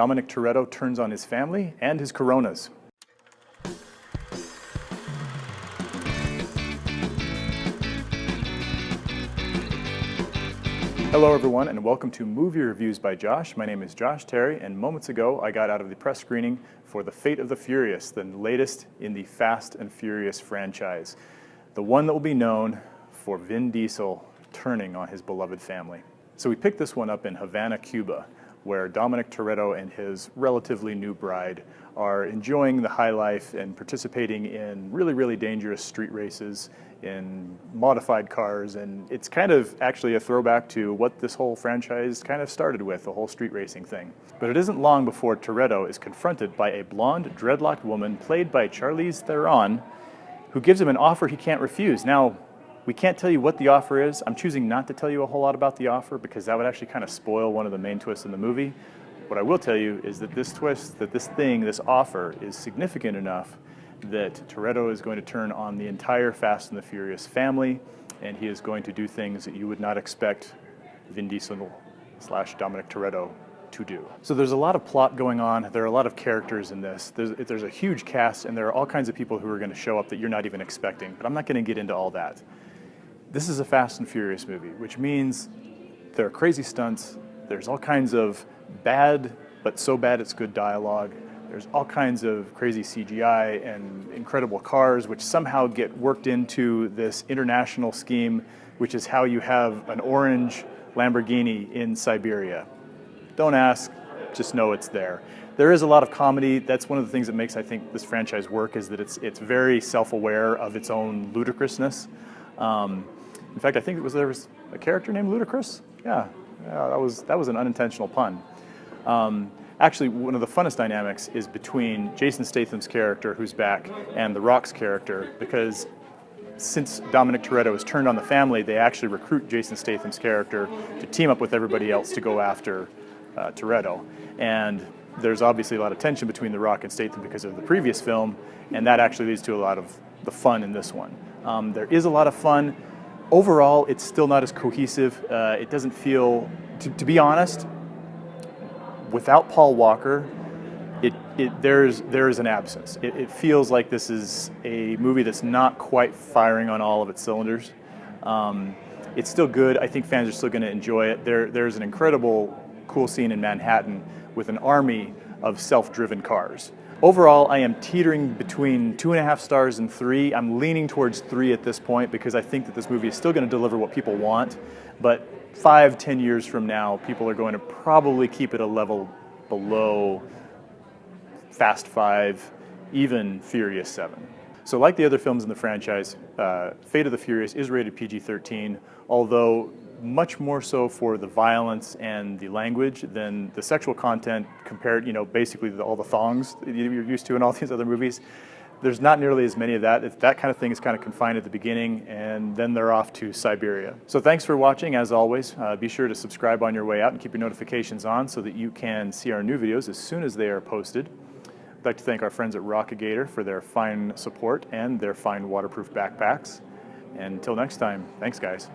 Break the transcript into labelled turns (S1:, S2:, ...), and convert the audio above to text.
S1: Dominic Toretto turns on his family and his Coronas. Hello everyone, and welcome to Movie Reviews by Josh. My name is Josh Terry, and moments ago I got out of the press screening for The Fate of the Furious, the latest in the Fast and Furious franchise. The one that will be known for Vin Diesel turning on his beloved family. So we picked this one up in Havana, Cuba, where Dominic Toretto and his relatively new bride are enjoying the high life and participating in really dangerous street races in modified cars, and it's kind of actually a throwback to what this whole franchise kind of started with, the whole street racing thing. But it isn't long before Toretto is confronted by a blonde, dreadlocked woman played by Charlize Theron, who gives him an offer he can't refuse. Now, we can't tell you what the offer is. I'm choosing not to tell you a whole lot about the offer because that would actually kind of spoil one of the main twists in the movie. What I will tell you is that this twist, this offer is significant enough that Toretto is going to turn on the entire Fast and the Furious family, and he is going to do things that you would not expect Vin Diesel / Dominic Toretto to do. So there's a lot of plot going on. There are a lot of characters in this. There's a huge cast, and there are all kinds of people who are going to show up that you're not even expecting, but I'm not going to get into all that. This is a Fast and Furious movie, which means there are crazy stunts, there's all kinds of bad, but so bad it's good dialogue, there's all kinds of crazy CGI and incredible cars which somehow get worked into this international scheme, which is how you have an orange Lamborghini in Siberia. Don't ask, just know it's there. There is a lot of comedy. That's one of the things that makes, I think, this franchise work, is that it's very self-aware of its own ludicrousness. In fact, I think there was a character named Ludacris. Yeah, that was an unintentional pun. Actually, one of the funnest dynamics is between Jason Statham's character, who's back, and The Rock's character, because since Dominic Toretto has turned on the family, they actually recruit Jason Statham's character to team up with everybody else to go after Toretto. And there's obviously a lot of tension between The Rock and Statham because of the previous film, and that actually leads to a lot of the fun in this one. There is a lot of fun. Overall, it's still not as cohesive. It doesn't feel, to be honest, without Paul Walker, there is an absence. It feels like this is a movie that's not quite firing on all of its cylinders. It's still good. I think fans are still going to enjoy it. There's an incredible, cool scene in Manhattan with an army of self-driven cars. Overall, I am teetering between 2.5 stars and 3. I'm leaning towards 3 at this point because I think that this movie is still going to deliver what people want, but 5-10 years from now, people are going to probably keep it a level below Fast 5, even Furious 7. So like the other films in the franchise, Fate of the Furious is rated PG-13, although much more so for the violence and the language than the sexual content compared, basically all the thongs that you're used to in all these other movies. There's not nearly as many of that. That kind of thing is kind of confined at the beginning, and then they're off to Siberia. So thanks for watching, as always. Be sure to subscribe on your way out and keep your notifications on so that you can see our new videos as soon as they are posted. I'd like to thank our friends at Rockagator for their fine support and their fine waterproof backpacks. And until next time, thanks guys.